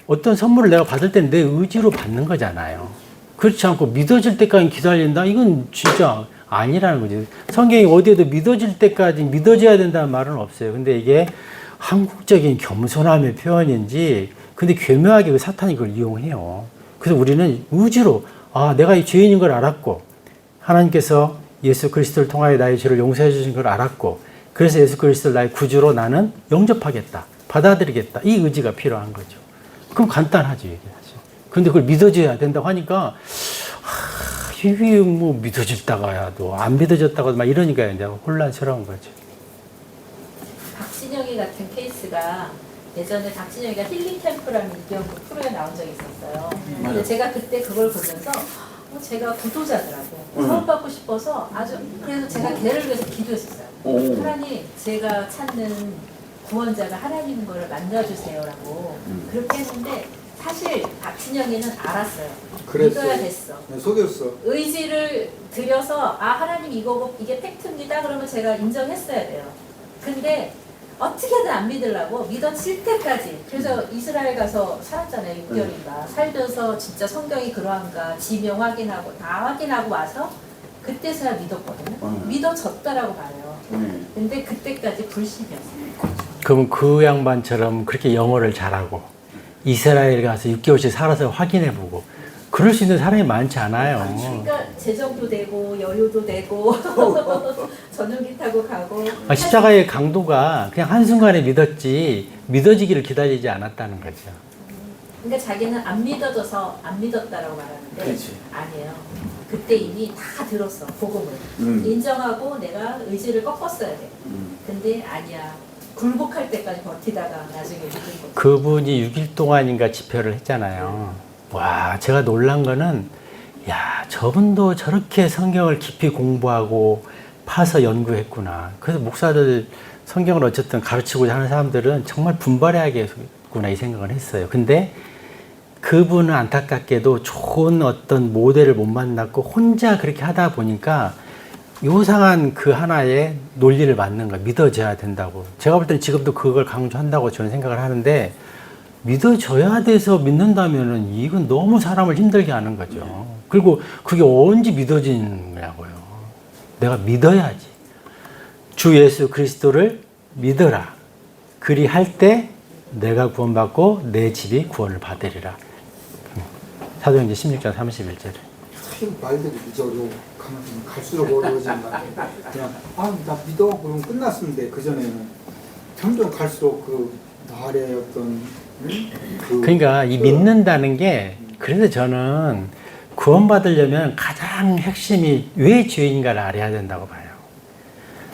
어떤 선물을 내가 받을 때는 내 의지로 받는 거잖아요. 그렇지 않고 믿어질 때까지 기다린다? 이건 진짜 아니라는 거지. 성경이 어디에도 믿어질 때까지 믿어져야 된다는 말은 없어요. 근데 이게 한국적인 겸손함의 표현인지, 근데 교묘하게 그 사탄이 그걸 이용해요. 그래서 우리는 의지로, 아, 내가 이 죄인인 걸 알았고, 하나님께서 예수 그리스도를 통하여 나의 죄를 용서해 주신 걸 알았고, 그래서 예수 그리스도를 나의 구주로 나는 영접하겠다. 받아들이겠다. 이 의지가 필요한 거죠. 그럼 간단하죠, 이게 사실. 근데 그걸 믿어줘야 된다고 하니까, 이게 뭐 믿어졌다가야도 안 믿어졌다가도 막 이러니까 이제 혼란스러운 거죠. 박진영이 같은 케이스가 예전에 박진영이가 힐링 캠프라는 이경구 프로에 나온 적이 있었어요. 근데 제가 그때 그걸 보면서 제가 구도자더라고. 구원받고 싶어서 아주 그래서 제가 걔를 위해서 기도했었어요. 하나님, 제가 찾는 구원자가 하나님인 거를 만나주세요라고 그렇게 했는데 사실 박진영이는 알았어요. 그랬어요. 믿어야 됐어. 네, 속였어. 의지를 들여서 아 하나님 이거고 이게 팩트입니다. 그러면 제가 인정했어야 돼요. 근데 어떻게든 안 믿으려고 믿어질 때까지 그래서 이스라엘 가서 살았잖아요. 6개월인가 살면서 진짜 성경이 그러한가 지명 확인하고 다 확인하고 와서 그때서야 믿었거든요. 믿어졌다라고 봐요. 근데 그때까지 불신이었어요. 그럼 그 양반처럼 그렇게 영어를 잘하고 이스라엘 가서 6개월씩 살아서 확인해보고 그럴 수 있는 사람이 많지 않아요. 그러니까 재정도 되고 여유도 되고 전용기 타고 가고 십자가의 강도가 그냥 한순간에 믿었지 믿어지기를 기다리지 않았다는 거죠. 그러니까 자기는 안 믿어져서 안 믿었다라고 말하는데 그렇지. 아니에요. 그때 이미 다 들었어 복음을 인정하고 내가 의지를 꺾었어야 돼. 근데 아니야. 굴복할 때까지 버티다가 나중에 믿은 거죠. 그분이 6일 동안인가 집회를 했잖아요. 와, 제가 놀란 거는 야, 저분도 저렇게 성경을 깊이 공부하고 파서 연구했구나. 그래서 목사들 성경을 어쨌든 가르치고자 하는 사람들은 정말 분발해야겠구나 이 생각을 했어요. 근데 그분은 안타깝게도 좋은 어떤 모델을 못 만났고 혼자 그렇게 하다 보니까 요상한 그 하나의 논리를 맞는 거야. 믿어져야 된다고. 제가 볼 때는 지금도 그걸 강조한다고 저는 생각을 하는데 믿어져야 돼서 믿는다면은 이건 너무 사람을 힘들게 하는 거죠. 그리고 그게 언제 믿어지는 거냐고요. 내가 믿어야지. 주 예수 그리스도를 믿어라. 그리 할 때 내가 구원받고 내 집이 구원을 받으리라. 사도행전 16장 31절에. 참 말들이 이제 어려워. 가면 갈수록 어려워진다. 그냥 나 믿어 그러면 끝났으면 돼. 그 전에는 점점 갈수록 그 나의 어떤 그러니까 이 믿는다는 게 그래서 저는 구원받으려면 가장 핵심이 왜 죄인가를 알아야 된다고 봐요.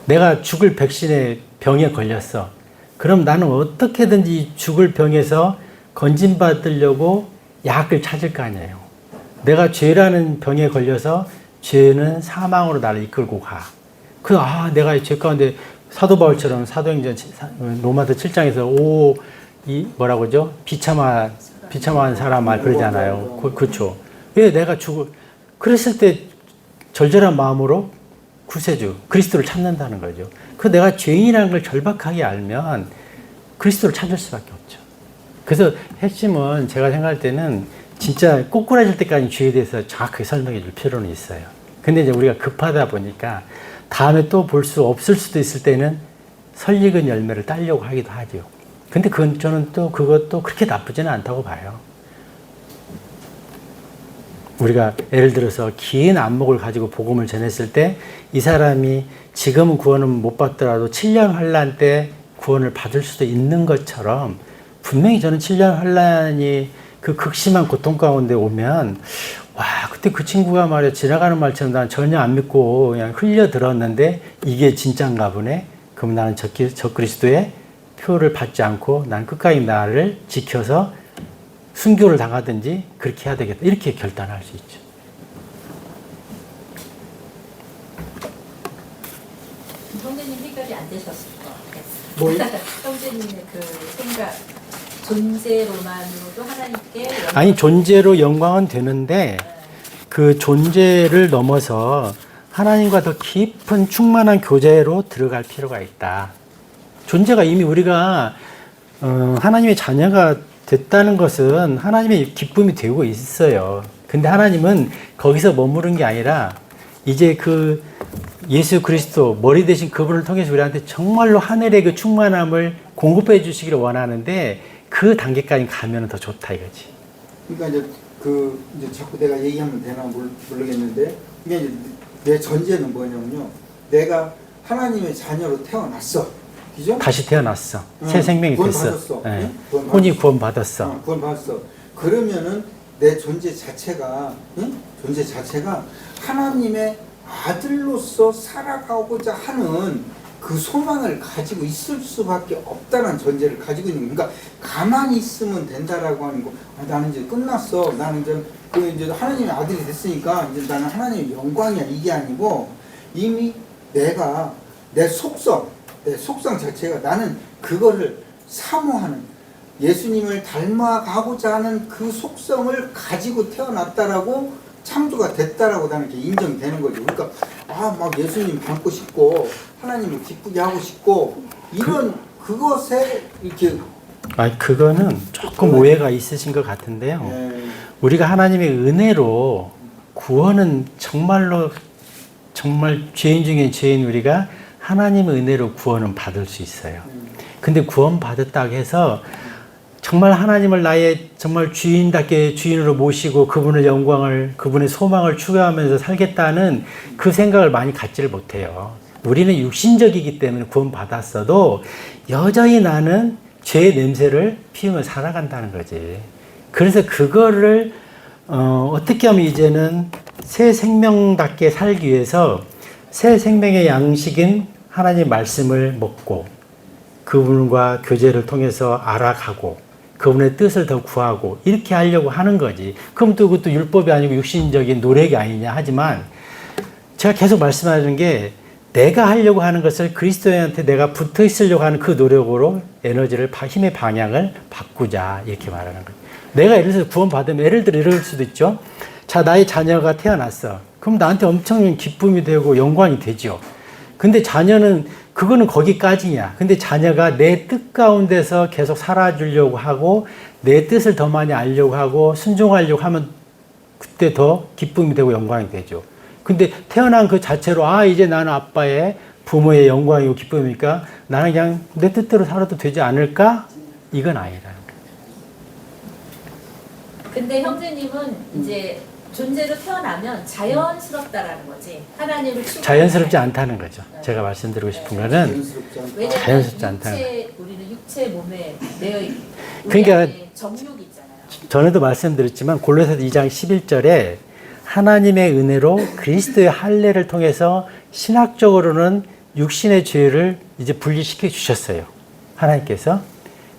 내가 죽을 백신에 병에 걸렸어. 그럼 나는 어떻게든지 죽을 병에서 건진받으려고 약을 찾을 거 아니에요. 내가 죄라는 병에 걸려서 죄는 사망으로 나를 이끌고 가. 내가 죄 가운데 사도 바울처럼 사도행전 로마서 7장에서 뭐라고 하죠? 비참한 사람 말 그러잖아요. 그렇죠. 왜 내가 그랬을 때 절절한 마음으로 구세주 그리스도를 찾는다는 거죠. 내가 죄인이라는 걸 절박하게 알면 그리스도를 찾을 수밖에 없죠. 그래서 핵심은 제가 생각할 때는 진짜 꼬꾸라질 때까지 죄에 대해서 정확하게 설명해 줄 필요는 있어요. 근데 이제 우리가 급하다 보니까 다음에 또 볼 수 없을 수도 있을 때는 설익은 열매를 따려고 하기도 하죠. 근데 저는 또 그것도 그렇게 나쁘지는 않다고 봐요. 우리가 예를 들어서 긴 안목을 가지고 복음을 전했을 때 이 사람이 지금은 구원은 못 받더라도 7년 환란 때 구원을 받을 수도 있는 것처럼 분명히 저는 7년 환란이 그 극심한 고통 가운데 오면 그때 그 친구가 말이야 지나가는 말처럼 난 전혀 안 믿고 그냥 흘려 들었는데 이게 진짠가 보네. 그럼 나는 저 그리스도의 표를 받지 않고 난 끝까지 나를 지켜서 순교를 당하든지 그렇게 해야 되겠다. 이렇게 결단할 수 있죠. 형제님 해결이 안 되셨을 것 같아요. 뭐요? 형제님의 그 생각, 존재로만으로도 하나님께 아니 존재로 영광은 되는데 그 존재를 넘어서 하나님과 더 깊은 충만한 교제로 들어갈 필요가 있다. 존재가 이미 우리가 하나님의 자녀가 됐다는 것은 하나님의 기쁨이 되고 있어요. 근데 하나님은 거기서 머무른 게 아니라 이제 그 예수 그리스도 머리 대신 그분을 통해서 우리한테 정말로 하늘의 그 충만함을 공급해 주시기를 원하는데 그 단계까지 가면 더 좋다 이거지. 그러니까 이제 자꾸 내가 얘기하면 되나 모르겠는데 이게 내 전제는 뭐냐면요. 내가 하나님의 자녀로 태어났어. 그죠? 다시 태어났어. 새 생명이 구원 됐어. 받았어. 네. 응? 구원 혼이 받았어. 구원 받았어. 구원 받았어. 그러면은 내 존재 자체가 존재 자체가 하나님의 아들로서 살아가고자 하는 그 소망을 가지고 있을 수밖에 없다는 전제를 가지고 있는 거예요. 그러니까 가만히 있으면 된다라고 하는 거. 나는 이제 끝났어. 나는 이제 하나님의 아들이 됐으니까 이제 나는 하나님의 영광이야. 이게 아니고 이미 내가 내 속성 자체가 나는 그거를 사모하는 예수님을 닮아가고자 하는 그 속성을 가지고 태어났다라고 창조가 됐다라고 나는 이렇게 인정이 되는 거죠. 그러니까 막 예수님 닮고 싶고 하나님을 기쁘게 하고 싶고 이런 그것에 이렇게 그거는 조금 오해가 있으신 것 같은데요. 우리가 하나님의 은혜로 구원은 정말 죄인 중에 죄인 우리가 하나님의 은혜로 구원은 받을 수 있어요. 근데 구원 받았다고 해서 정말 하나님을 나의 정말 주인답게 주인으로 모시고 그분의 영광을, 그분의 소망을 추구하면서 살겠다는 그 생각을 많이 갖지를 못해요. 우리는 육신적이기 때문에 구원 받았어도 여전히 나는 죄의 냄새를 피우며 살아간다는 거지. 그래서 그거를 어떻게 하면 이제는 새 생명답게 살기 위해서 새 생명의 양식인 하나님의 말씀을 먹고 그분과 교제를 통해서 알아가고 그분의 뜻을 더 구하고 이렇게 하려고 하는 거지. 그럼 또 그것도 율법이 아니고 육신적인 노력이 아니냐 하지만 제가 계속 말씀하는 게 내가 하려고 하는 것을 그리스도한테 내가 붙어 있으려고 하는 그 노력으로 에너지를 힘의 방향을 바꾸자 이렇게 말하는 거예요. 내가 예를 들어서 구원 받으면 예를 들어 이럴 수도 있죠. 자, 나의 자녀가 태어났어. 그럼 나한테 엄청 기쁨이 되고 영광이 되죠. 근데 자녀는 그거는 거기까지냐. 근데 자녀가 내 뜻 가운데서 계속 살아주려고 하고 내 뜻을 더 많이 알려고 하고 순종하려고 하면 그때 더 기쁨이 되고 영광이 되죠. 근데 태어난 그 자체로 이제 나는 아빠의 부모의 영광이고 기쁨이니까 나는 그냥 내 뜻대로 살아도 되지 않을까? 이건 아니라는 거예요. 근데 형제님은 이제 존재로 태어나면 자연스럽다라는 거지. 하나님을 자연스럽지 않다는 거죠. 제가 말씀드리고 싶은 거는 왜냐하면 자연스럽지 않다는 우리는 육체 몸에 매여 있기 때문에 그러니까 정욕이 있잖아요. 전에도 말씀드렸지만 골로새서 2장 11절에 하나님의 은혜로 그리스도의 할례를 통해서 신학적으로는 육신의 죄를 이제 분리시켜 주셨어요. 하나님께서.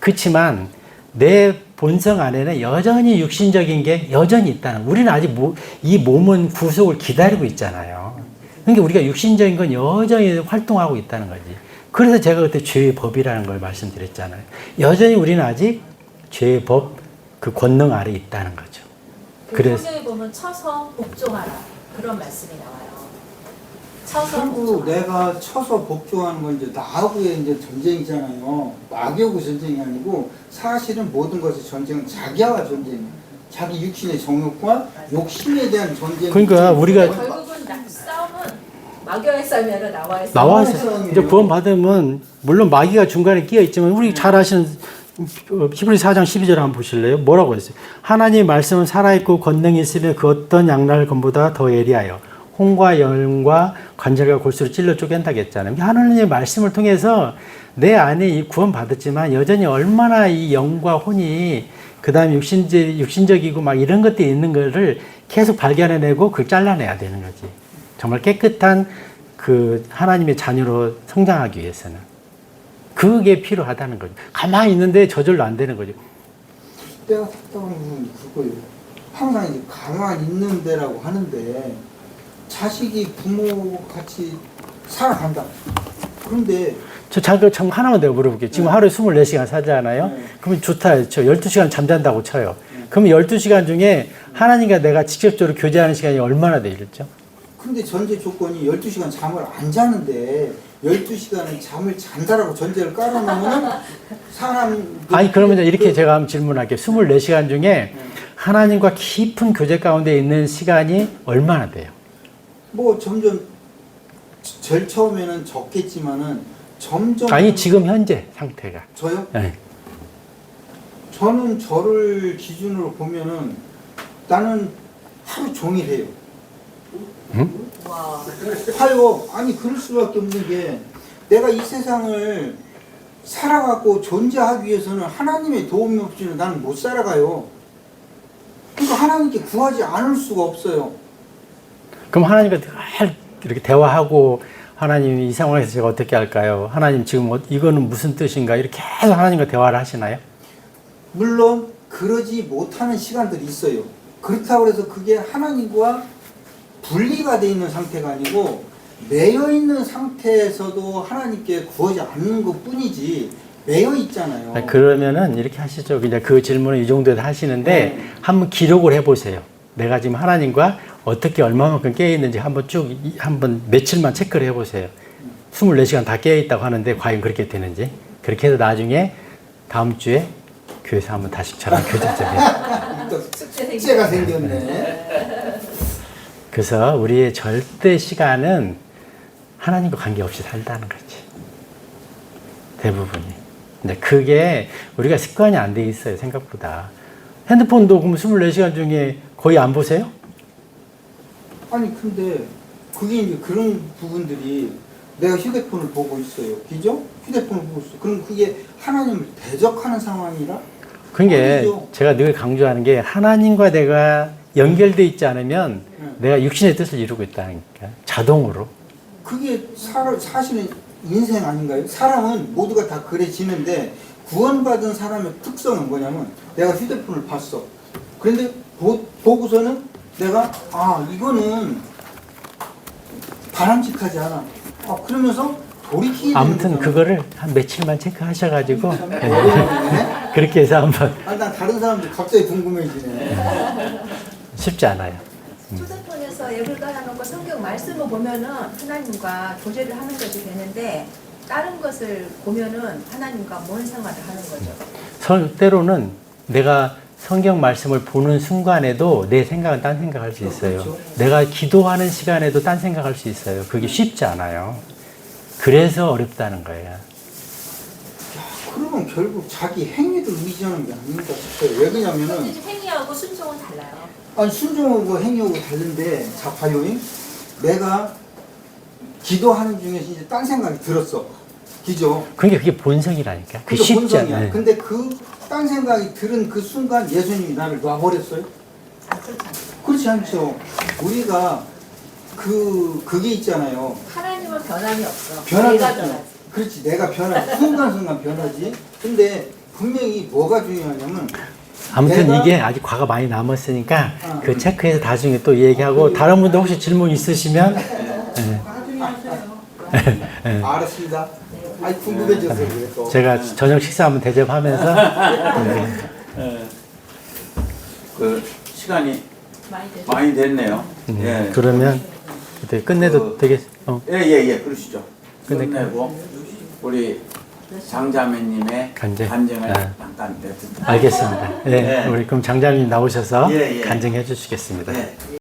그렇지만 내 본성 안에는 여전히 육신적인 게 여전히 있다는. 우리는 아직 이 몸은 구속을 기다리고 있잖아요. 그러니까 우리가 육신적인 건 여전히 활동하고 있다는 거지. 그래서 제가 그때 죄의 법이라는 걸 말씀드렸잖아요. 여전히 우리는 아직 죄의 법, 그 권능 아래 있다는 거죠. 그래서 성경에 보면 쳐서 복종하라 그런 말씀이 나와요. 쳐서 결국 복종하라. 내가 쳐서 복종하는 건 이제 나하고의 이제 전쟁이잖아요. 마귀하고 전쟁이 아니고 사실은 모든 것의 전쟁은 자기와 전쟁이에요. 자기 육신의 정욕과 욕심에 대한 전쟁. 그러니까 우리가 결국은 싸움은 마귀와의 싸움이 아니라 나와의 싸움. 나와서 이제 구원 받으면 물론 마귀가 중간에 끼어 있지만 우리 잘 아시는 히브리 4장 12절 한번 보실래요? 뭐라고 했어요? 하나님의 말씀은 살아있고 권능이 있으며 그 어떤 양날 검보다 더 예리하여 홍과 영과 관절과 골수를 찔러 쪼갠다고 했잖아요. 하나님의 말씀을 통해서 내 안에 이 구원 받았지만 여전히 얼마나 이 영과 혼이 그 다음에 육신적이고 막 이런 것들이 있는 거를 계속 발견해내고 그걸 잘라내야 되는 거지. 정말 깨끗한 그 하나님의 자녀로 성장하기 위해서는. 그게 필요하다는 거죠. 가만히 있는데 저절로 안 되는 거죠. 때가 탔다고 하면 그거예요. 항상 이제 가만히 있는 데라고 하는데 자식이 부모 같이 살아간다. 그런데 잠깐 하나만 내가 물어볼게요. 지금 하루에 24시간 살잖아요. 네. 그러면 좋다. 12시간 잠잔다고 쳐요. 그러면 12시간 중에 하나님과 내가 직접적으로 교제하는 시간이 얼마나 되겠죠? 근데 전제 조건이 12시간 잠을 안 자는데 12시간을 잠을 잔다라고 전제를 깔아놓으면 사람. 아니, 그러면 이렇게 제가 한번 질문할게요. 24시간 중에 하나님과 깊은 교제 가운데 있는 시간이 얼마나 돼요? 뭐 점점 제일 처음에는 적겠지만은 점점. 아니, 지금 현재 상태가. 저요? 네. 저는 저를 기준으로 보면은 나는 하루 종일 해요. 와. 하여 아니 그럴 수밖에 없는 게 내가 이 세상을 살아가고 존재하기 위해서는 하나님의 도움이 없이는 나는 못 살아가요. 그러니까 하나님께 구하지 않을 수가 없어요. 그럼 하나님과 늘 이렇게 대화하고 하나님 이 상황에서 제가 어떻게 할까요? 하나님 지금 이거는 무슨 뜻인가? 이렇게 계속 하나님과 대화를 하시나요? 물론 그러지 못하는 시간들이 있어요. 그렇다고 해서 그게 하나님과 분리가 돼 있는 상태가 아니고 매여 있는 상태에서도 하나님께 구하지 않는 것 뿐이지 매여 있잖아요. 아니, 그러면은 이렇게 하시죠. 그냥 그 질문을 이 정도에서 하시는데 한번 기록을 해보세요. 내가 지금 하나님과 어떻게 얼마만큼 깨어있는지 한번 한번 며칠만 체크를 해보세요. 24시간 다 깨어있다고 하는데 과연 그렇게 되는지. 그렇게 해서 나중에 다음 주에 교회에서 한번 다시 저랑 교제 좀 해요. 또 숙제가 생겼네. 그래서 우리의 절대 시간은 하나님과 관계없이 살다는 거지. 대부분이. 근데 그게 우리가 습관이 안 돼 있어요, 생각보다. 핸드폰도 그럼 24시간 중에 거의 안 보세요? 아니 근데 그게 이제 그런 부분들이 내가 휴대폰을 보고 있어요. 그죠? 휴대폰을 보고 있어. 그럼 그게 하나님을 대적하는 상황이라? 그게 아니죠. 제가 늘 강조하는 게 하나님과 내가 연결돼 있지 않으면 내가 육신의 뜻을 이루고 있다니까. 자동으로. 그게 사실은 인생 아닌가요? 사람은 모두가 다 그래지는데 구원받은 사람의 특성은 뭐냐면 내가 휴대폰을 봤어. 그런데 보고서는 내가 이거는 바람직하지 않아. 그러면서 돌이키게 되는 아무튼 거잖아. 그거를 한 며칠만 체크하셔가지고 어려운데? 그렇게 해서 한번 난 다른 사람들 갑자기 궁금해지네. 쉽지 않아요. 휴대폰에서 앱을 깔아놓고 성경 말씀을 보면은 하나님과 교제를 하는 것이 되는데 다른 것을 보면은 하나님과 뭔 생활을 하는 거죠. 때로는 내가 성경 말씀을 보는 순간에도 내 생각은 딴 생각할 수 있어요. 그렇죠. 내가 기도하는 시간에도 딴 생각할 수 있어요. 그게 쉽지 않아요. 그래서 어렵다는 거예요. 그러면 결국 자기 행위를 의지하는 게 아닌가 싶어요. 왜 그러냐면은 행위하고 순종은 달라요. 아니 순종하고 행위하고 다른데 자 봐요. 내가 기도하는 중에서 이제 딴 생각이 들었어. 그죠? 그러니까 그게 본성이라니까. 그게 그게 쉽지 본성이야. 않아요. 근데 그 딴 생각이 들은 그 순간 예수님이 나를 놔버렸어요? 그렇지 않죠. 우리가 그게 있잖아요. 하나님은 변함이 없어. 변함이 내가 없죠. 변하지. 그렇지. 내가 변하지. 순간순간 변하지. 근데 분명히 뭐가 중요하냐면 아무튼 내가- 이게 아직 과가 많이 남았으니까 어. 그 체크해서 나중에 또 얘기하고 다른 분들 혹시 질문 있으시면 알았습니다. 아이 궁금해져서 그래 또. 제가 저녁 식사 한번 대접하면서 그 시간이 많이 되죠. 많이 됐네요. 예. 그러면 그때 끝내도 되겠? 예, 그러시죠. 끝낼까요? 끝내고 우리 장자매님의 간증. 간증을 아. 잠깐 듣자. 알겠습니다. 예, 네. 우리 그럼 장자님 나오셔서 예, 예. 간증해 주시겠습니다. 예.